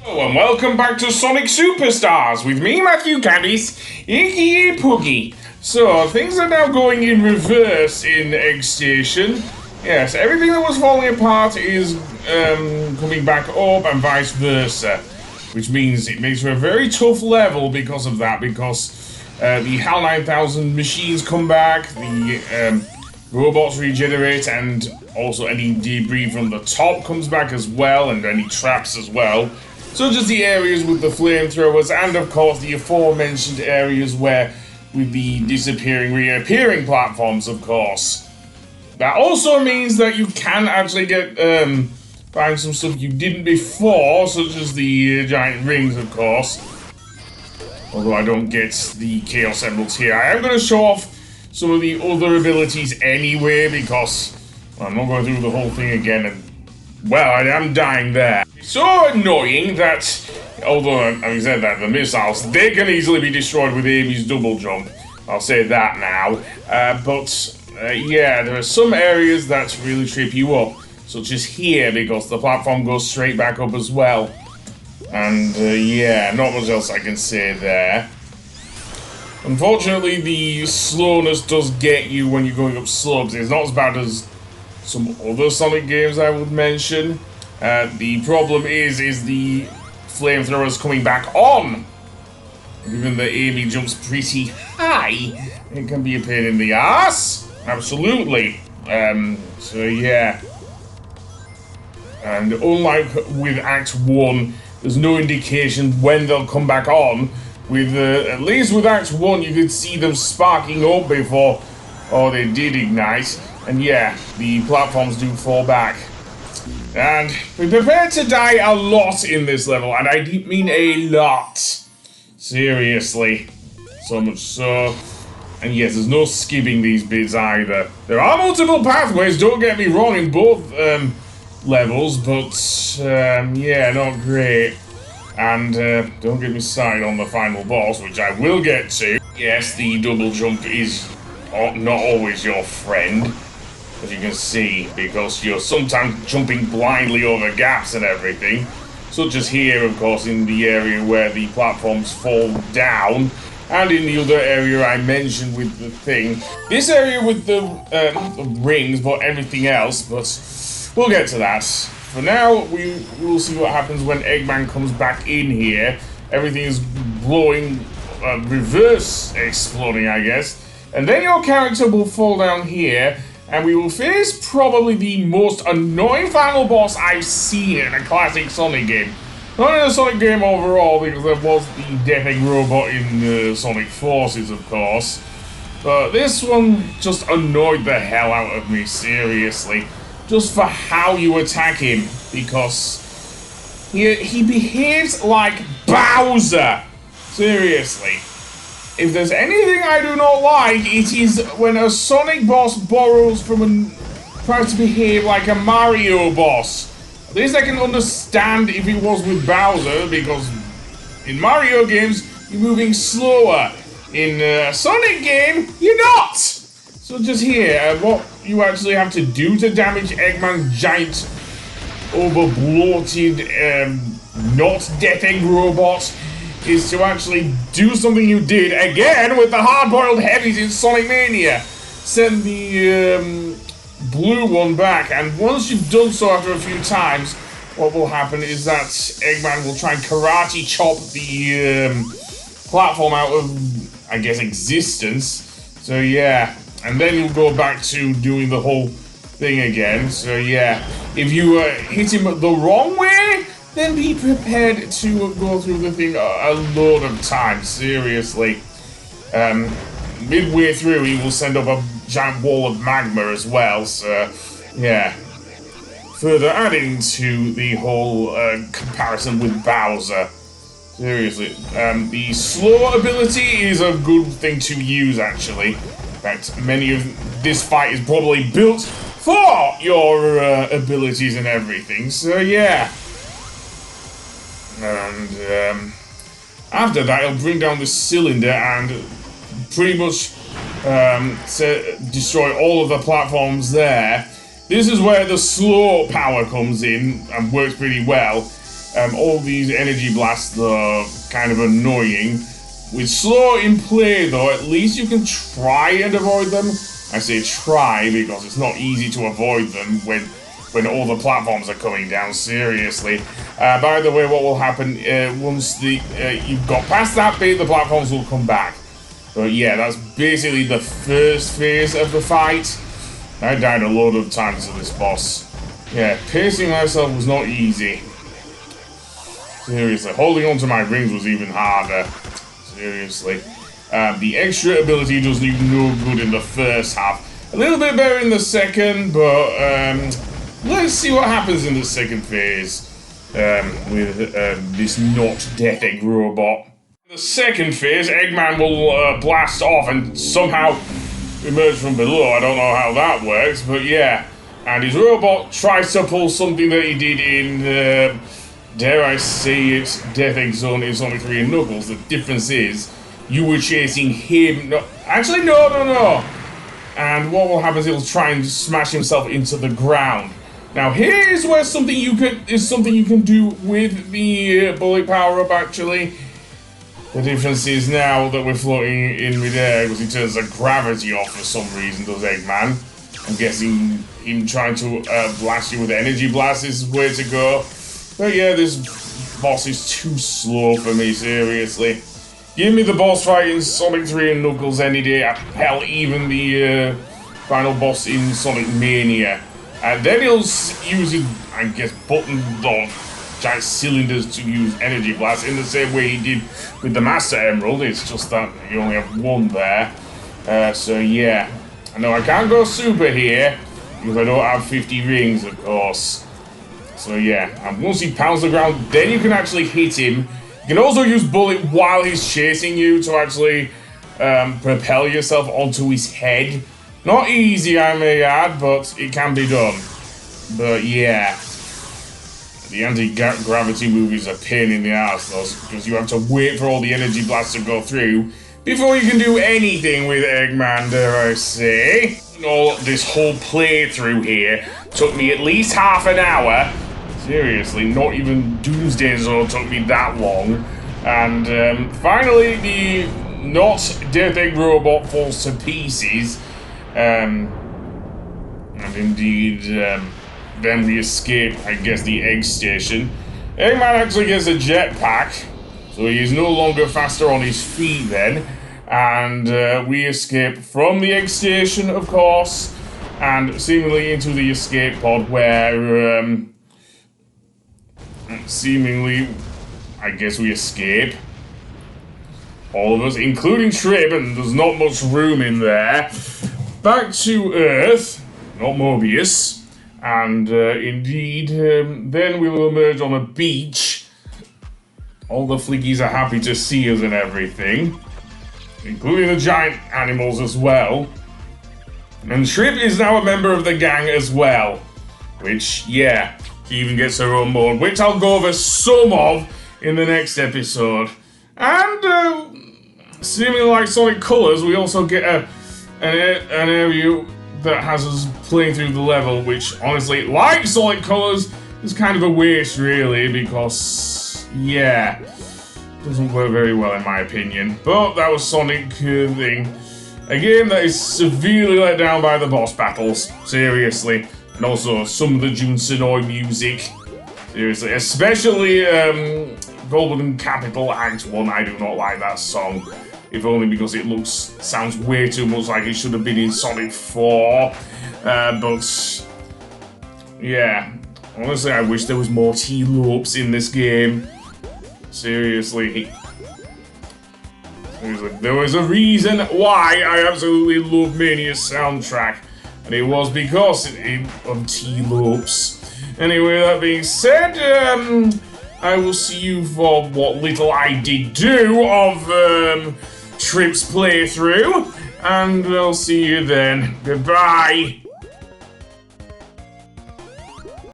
Hello and welcome back to Sonic Superstars with me, Matthew Caddis, aka Puggy. So, things are now going in reverse in Egg Station. Yes, everything that was falling apart is coming back up and vice versa. Which means it makes for a very tough level because of that, because the HAL 9000 machines come back, the robots regenerate, and also any debris from the top comes back as well, and any traps as well. Such as the areas with the flamethrowers, and of course the aforementioned areas where with the disappearing, reappearing platforms, of course. That also means that you can actually get find some stuff you didn't before, such as the giant rings, of course. Although I don't get the Chaos Emeralds here. I am going to show off some of the other abilities anyway, because I'm not going through the whole thing again, and well, I am dying there. It's so annoying that, although having said that, the missiles, they can easily be destroyed with Amy's double jump. I'll say that now. Yeah, there are some areas that really trip you up, such as here, because the platform goes straight back up as well. And yeah, not much else I can say there. Unfortunately, the slowness does get you when you're going up slopes. It's not as bad as some other Sonic games I would mention. The problem is the flamethrowers coming back on. Given that Amy jumps pretty high, it can be a pain in the ass. Absolutely. So yeah. And unlike with Act 1, there's no indication when they'll come back on. With at least with Act 1, you could see them sparking up before, they did ignite. And yeah, the platforms do fall back. And be prepared to die a lot in this level, and I mean a lot. Seriously. So much so. And yes, there's no skipping these bits either. There are multiple pathways, don't get me wrong, in both levels, but yeah, not great. And don't get me started on the final boss, which I will get to. Yes, the double jump is not always your friend, as you can see, because you're sometimes jumping blindly over gaps and everything. Such as here, of course, in the area where the platforms fall down, and in the other area I mentioned with the thing. This area with the rings, but everything else, but we'll get to that. For now, we will see what happens when Eggman comes back in here. Everything is blowing, reverse exploding, I guess. And then your character will fall down here, and we will face probably the most annoying final boss I've seen in a classic Sonic game. Not in a Sonic game overall, because there was the Death Egg robot in Sonic Forces, of course. But this one just annoyed the hell out of me, seriously. Just for how you attack him, because he behaves like Bowser. Seriously. If there's anything I do not like, it is when a Sonic boss borrows from tries to behave like a Mario boss. At least I can understand if it was with Bowser, because in Mario games, you're moving slower. In a Sonic game, you're not! So just here, what you actually have to do to damage Eggman's giant, over-bloated, not Death Egg robot is to actually do something you did, again, with the hard-boiled heavies in Sonic Mania. Send the blue one back, and once you've done so after a few times, what will happen is that Eggman will try and karate chop the platform out of, I guess, existence. So yeah. And then you'll go back to doing the whole thing again. So yeah, if you hit him the wrong way, then be prepared to go through the thing a load of times, seriously. Midway through, he will send up a giant wall of magma as well, so yeah. Further adding to the whole comparison with Bowser. Seriously, the slow ability is a good thing to use, actually. In fact, many of this fight is probably built for your abilities and everything, so yeah. And after that, he'll bring down the cylinder and pretty much destroy all of the platforms there. This is where the slow power comes in and works pretty well. All these energy blasts are kind of annoying. With slow in play though, at least you can try and avoid them. I say try because it's not easy to avoid them when all the platforms are coming down, seriously. By the way, what will happen once you've got past that bit, the platforms will come back. But yeah, that's basically the first phase of the fight. I died a load of times to this boss. Yeah, pacing myself was not easy. Seriously, holding on to my rings was even harder. Seriously. The extra ability does you no good in the first half. A little bit better in the second, but let's see what happens in the second phase with this not Death Egg robot. In the second phase, Eggman will blast off and somehow emerge from below. I don't know how that works, but yeah. And his robot tries to pull something that he did in, dare I say it, Death Egg Zone in Sonic 3 and Knuckles. The difference is, you were chasing him. No, actually, no. And what will happen is he'll try and smash himself into the ground. Now, here's where something you can do with the bullet power-up, actually. The difference is now that we're floating in midair, because he turns the gravity off for some reason, does Eggman. I'm guessing him trying to blast you with energy blast is the way to go. But yeah, this boss is too slow for me, seriously. Give me the boss fight in Sonic 3 and Knuckles any day. Hell, even the final boss in Sonic Mania. And then he'll use his, I guess, buttons or giant cylinders to use energy blast in the same way he did with the Master Emerald. It's just that you only have one there. So yeah. I know I can't go super here because I don't have 50 rings, of course. So yeah, and once he pounds the ground, then you can actually hit him. You can also use bullet while he's chasing you to actually propel yourself onto his head. Not easy, I may add, but it can be done. But yeah, the anti-gravity move is a pain in the ass, though, because you have to wait for all the energy blasts to go through before you can do anything with Eggman, dare I say. This whole playthrough here took me at least half an hour. Seriously, not even Doomsday Zone took me that long. And finally, the not Death Egg robot falls to pieces. And indeed, then we escape, I guess, the egg station. Eggman actually gets a jetpack, so he is no longer faster on his feet then. And we escape from the egg station, of course, and seemingly into the escape pod where, seemingly, I guess we escape. All of us, including Trib, and there's not much room in there. Back to Earth, not Mobius, and indeed, then we will emerge on a beach. All the flickies are happy to see us and everything, including the giant animals as well. And Trib is now a member of the gang as well, which, yeah, she even gets her own mode, which I'll go over some of in the next episode. And, seemingly like Sonic Colors, we also get an area that has us playing through the level, which, honestly, like Sonic Colors, is kind of a waste, really, because, yeah, doesn't work very well in my opinion. But that was Sonic thing. A game that is severely let down by the boss battles, seriously. And also some of the Jun Senoi music, seriously. Especially Golden Capital Act 1, I do not like that song. If only because it sounds way too much like it should have been in Sonic 4. But, yeah. Honestly, I wish there was more T-loops in this game. Seriously. There was a reason why I absolutely love Mania's soundtrack. And it was because of T-loops. Anyway, that being said, I will see you for what little I did do of Trib's playthrough. And I'll see you then. Goodbye.